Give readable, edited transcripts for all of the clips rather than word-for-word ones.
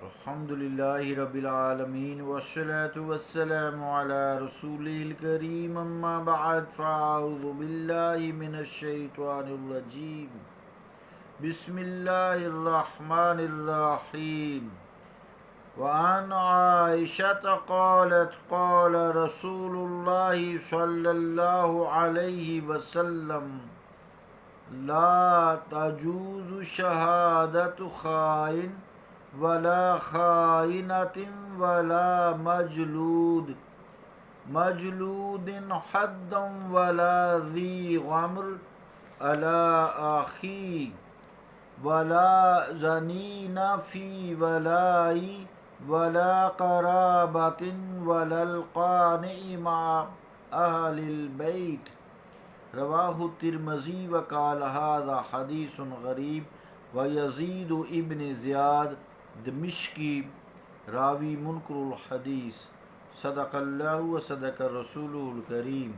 الحمدللہ رب العالمین والصلاة والسلام علی رسولہ الکریم اما بعد فاعوذ باللہ من الشیطان الرجیم بسم اللہ الرحمن الرحیم وعن عائشة قالت قال رسول اللہ صلی اللہ علیہ وسلم لا تجوز شہادت خائن ولا خائنة ولا مجلود حدا ولا ذی غمر على أخی ولا زنین فی ولائی ولا قرابة ولا القانع مع أهل البیت رواہ الترمذی وقال هذا حدیث غریب ویزید ابن زیاد دمشقی راوی منکر الحدیث صدق اللہ و صدق الرسول الکریم۔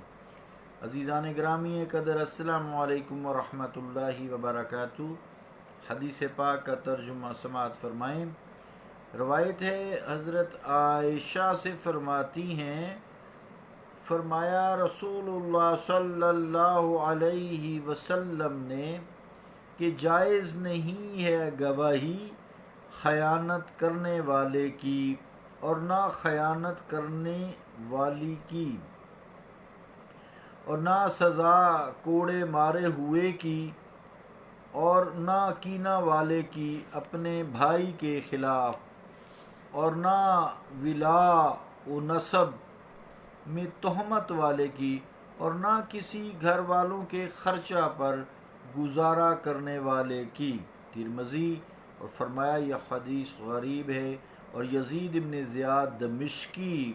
عزیزان گرامی قدر، السلام علیکم ورحمۃ اللہ وبرکاتہ۔ حدیث پاک کا ترجمہ سماعت فرمائیں۔ روایت ہے حضرت عائشہ سے، فرماتی ہیں فرمایا رسول اللہ صلی اللہ علیہ وسلم نے کہ جائز نہیں ہے گواہی خیانت کرنے والے کی اور نہ خیانت کرنے والی کی، اور نہ سزا کوڑے مارے ہوئے کی، اور نہ کینہ والے کی اپنے بھائی کے خلاف، اور نہ ولا و نسب میں تہمت والے کی، اور نہ کسی گھر والوں کے خرچہ پر گزارا کرنے والے کی۔ ترمذی، اور فرمایا یہ حدیث غریب ہے، اور یزید ابن زیاد دمشقی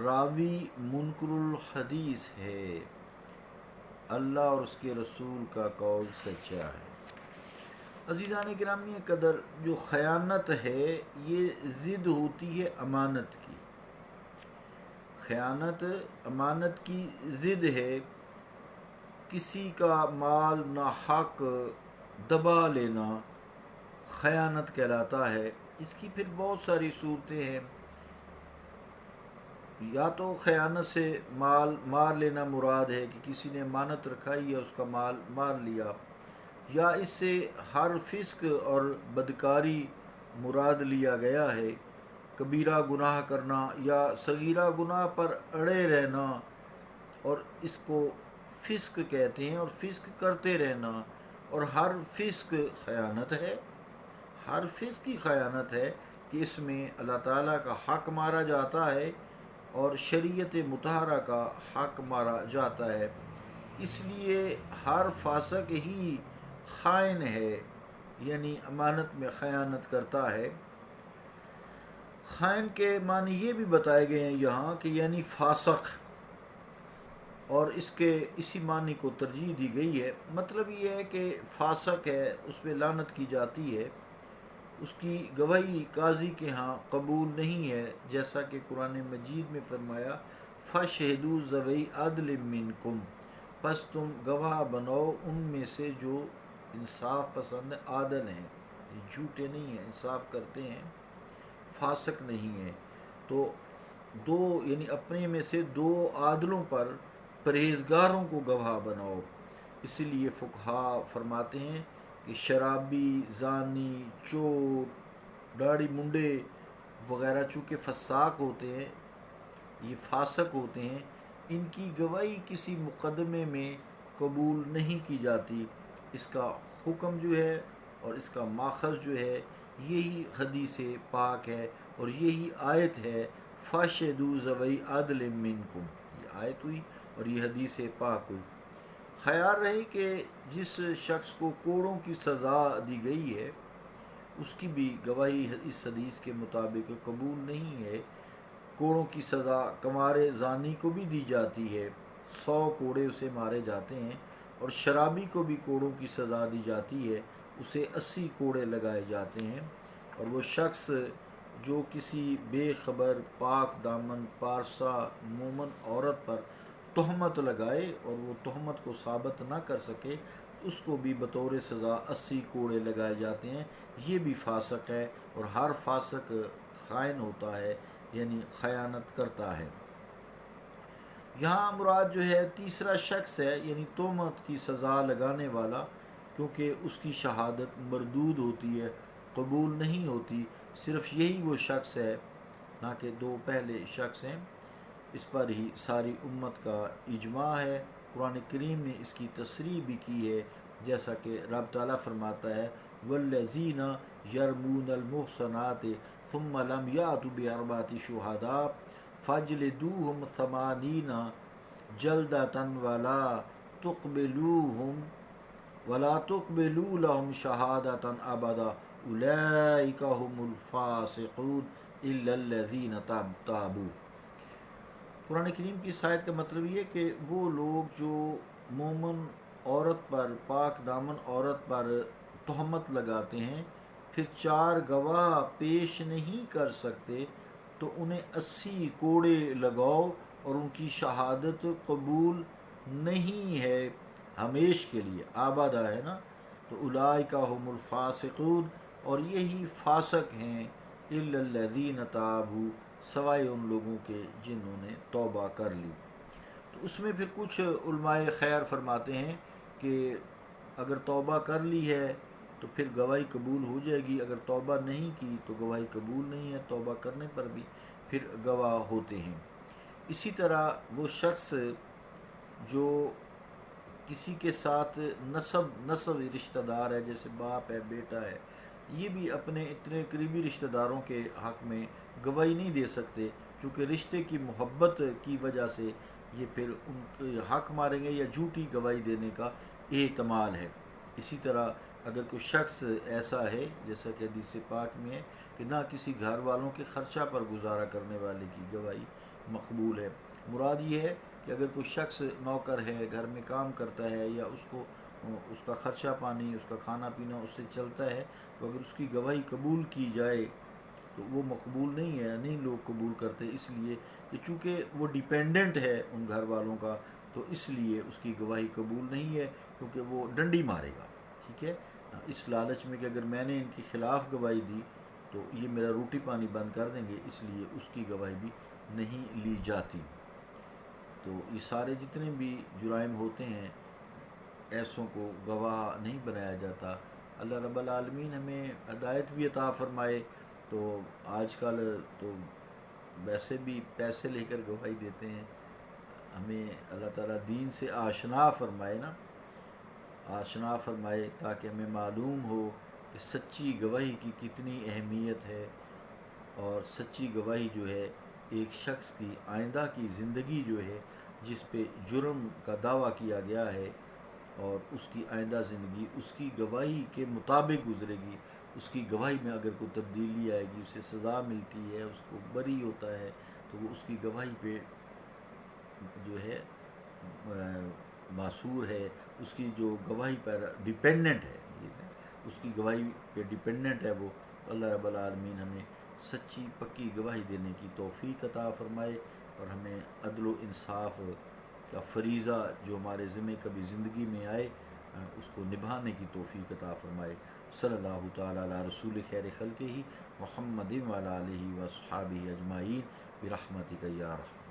راوی منکر الحدیث ہے۔ اللہ اور اس کے رسول کا قول سچا ہے۔ عزیزان گرامی قدر، جو خیانت ہے یہ ضد ہوتی ہے امانت کی۔ خیانت امانت کی ضد ہے۔ کسی کا مال ناحق دبا لینا خیانت کہلاتا ہے۔ اس کی پھر بہت ساری صورتیں ہیں۔ یا تو خیانت سے مال مار لینا مراد ہے کہ کسی نے امانت رکھائی ہے، اس کا مال مار لیا، یا اس سے ہر فسق اور بدکاری مراد لیا گیا ہے۔ کبیرہ گناہ کرنا یا صغیرہ گناہ پر اڑے رہنا، اور اس کو فسق کہتے ہیں، اور فسق کرتے رہنا، اور ہر فسق خیانت ہے۔ ہر فسق کی خیانت ہے کہ اس میں اللہ تعالیٰ کا حق مارا جاتا ہے اور شریعت مطہرہ کا حق مارا جاتا ہے۔ اس لیے ہر فاسق ہی خائن ہے، یعنی امانت میں خیانت کرتا ہے۔ خائن کے معنی یہ بھی بتائے گئے ہیں یہاں کہ یعنی فاسق، اور اسی معنی کو ترجیح دی گئی ہے۔ مطلب یہ ہے کہ فاسق ہے، اس پہ لعنت کی جاتی ہے، اس کی گواہی قاضی کے ہاں قبول نہیں ہے، جیسا کہ قرآن مجید میں فرمایا فَشْهِدُوا ذَوِي عَدْلٍ مِّنْكُمْ، پس تم گواہ بناؤ ان میں سے جو انصاف پسند عادل ہیں، جھوٹے نہیں ہیں، انصاف کرتے ہیں، فاسق نہیں ہیں۔ تو دو یعنی اپنے میں سے دو عادلوں پر، پرہیزگاروں کو گواہ بناؤ۔ اسی لیے فقہا فرماتے ہیں کہ شرابی، زانی، چور، داڑھی منڈے وغیرہ چونکہ فساق ہوتے ہیں، یہ فاسق ہوتے ہیں، ان کی گواہی کسی مقدمے میں قبول نہیں کی جاتی۔ اس کا حکم جو ہے اور اس کا ماخذ جو ہے یہی حدیث پاک ہے، اور یہی آیت ہے فَاشْهِدُوا ذَوِي عَدْلٍ مِّنْكُمْ، یہ آیت ہوئی اور یہ حدیث پاک ہوئی۔ خیال رہے کہ جس شخص کو کوڑوں کی سزا دی گئی ہے اس کی بھی گواہی اس حدیث کے مطابق قبول نہیں ہے۔ کوڑوں کی سزا کنوار زانی کو بھی دی جاتی ہے، 100 کوڑے اسے مارے جاتے ہیں، اور شرابی کو بھی کوڑوں کی سزا دی جاتی ہے، اسے 80 کوڑے لگائے جاتے ہیں۔ اور وہ شخص جو کسی بے خبر پاک دامن پارسا مومن عورت پر تہمت لگائے اور وہ تہمت کو ثابت نہ کر سکے، اس کو بھی بطور سزا 80 کوڑے لگائے جاتے ہیں۔ یہ بھی فاسق ہے، اور ہر فاسق خائن ہوتا ہے، یعنی خیانت کرتا ہے۔ یہاں مراد جو ہے تیسرا شخص ہے، یعنی تہمت کی سزا لگانے والا، کیونکہ اس کی شہادت مردود ہوتی ہے، قبول نہیں ہوتی۔ صرف یہی وہ شخص ہے، نہ کہ دو پہلے شخص ہیں۔ اس پر ہی ساری امت کا اجماع ہے۔ قرآن کریم نے اس کی تصریح بھی کی ہے، جیسا کہ رب تعالیٰ فرماتا ہے والذین یرمون المحصنات ثم لم یأتوا بأربعة شہداء فاجلدوہم 80 جلدۃ ولا تقبلوا لهم شہادۃ ابدا اولئک هم الفاسقون الا الذین تابوا۔ قرآن کریم کی اس آیت کا مطلب یہ ہے کہ وہ لوگ جو مومن عورت پر، پاک دامن عورت پر تہمت لگاتے ہیں، پھر 4 گواہ پیش نہیں کر سکتے، تو انہیں 80 کوڑے لگاؤ، اور ان کی شہادت قبول نہیں ہے ہمیش کے لیے، آبادہ ہے نا۔ تو اولئک هم الفاسقون، اور یہی فاسق ہیں، الا الذین تابوا، سوائے ان لوگوں کے جنہوں نے توبہ کر لی۔ تو اس میں پھر کچھ علماء خیر فرماتے ہیں کہ اگر توبہ کر لی ہے تو پھر گواہی قبول ہو جائے گی، اگر توبہ نہیں کی تو گواہی قبول نہیں ہے، توبہ کرنے پر بھی پھر گواہ ہوتے ہیں۔ اسی طرح وہ شخص جو کسی کے ساتھ نسب رشتہ دار ہے، جیسے باپ ہے، بیٹا ہے، یہ بھی اپنے اتنے قریبی رشتہ داروں کے حق میں گواہی نہیں دے سکتے، چونکہ رشتے کی محبت کی وجہ سے یہ پھر ان کے حق ماریں گے، یا جھوٹی گواہی دینے کا احتمال ہے۔ اسی طرح اگر کوئی شخص ایسا ہے، جیسا کہ حدیث پاک میں ہے، کہ نہ کسی گھر والوں کے خرچہ پر گزارا کرنے والے کی گواہی مقبول ہے۔ مراد یہ ہے کہ اگر کوئی شخص نوکر ہے، گھر میں کام کرتا ہے، یا اس کا خرچہ پانی، اس کا کھانا پینا اس سے چلتا ہے، تو اگر اس کی گواہی قبول کی جائے تو وہ مقبول نہیں ہے، نہیں لوگ قبول کرتے، اس لیے کہ چونکہ وہ ڈیپینڈنٹ ہے ان گھر والوں کا، تو اس لیے اس کی گواہی قبول نہیں ہے، کیونکہ وہ ڈنڈی مارے گا، ٹھیک ہے۔ اس لالچ میں کہ اگر میں نے ان کے خلاف گواہی دی تو یہ میرا روٹی پانی بند کر دیں گے، اس لیے اس کی گواہی بھی نہیں لی جاتی۔ تو یہ سارے جتنے بھی جرائم ہوتے ہیں، ایسوں کو گواہ نہیں بنایا جاتا۔ اللہ رب العالمین ہمیں ہدایت بھی عطا فرمائے۔ تو آج کل تو ویسے بھی پیسے لے کر گواہی دیتے ہیں، ہمیں اللہ تعالیٰ دین سے آشنا فرمائے نا، آشنا فرمائے، تاکہ ہمیں معلوم ہو کہ سچی گواہی کی کتنی اہمیت ہے، اور سچی گواہی جو ہے ایک شخص کی آئندہ کی زندگی جو ہے، جس پہ جرم کا دعویٰ کیا گیا ہے، اور اس کی آئندہ زندگی اس کی گواہی کے مطابق گزرے گی۔ اس کی گواہی میں اگر کوئی تبدیلی آئے گی، اسے سزا ملتی ہے، اس کو بری ہوتا ہے، تو وہ اس کی گواہی پہ جو ہے معصور ہے، اس کی جو گواہی پر ڈیپینڈنٹ ہے، اس کی گواہی پہ ڈیپینڈنٹ ہے وہ۔ تو اللہ رب العالمین ہمیں سچی پکی گواہی دینے کی توفیق عطا فرمائے، اور ہمیں عدل و انصاف کا فریضہ جو ہمارے ذمہ کبھی زندگی میں آئے، اس کو نبھانے کی توفیق عطا فرمائے۔ صلی اللہ تعالیٰ علی رسول خیر خلقہ محمد وعلی آلہ و اصحابہ اجمعین برحمتک یا رحمۃ۔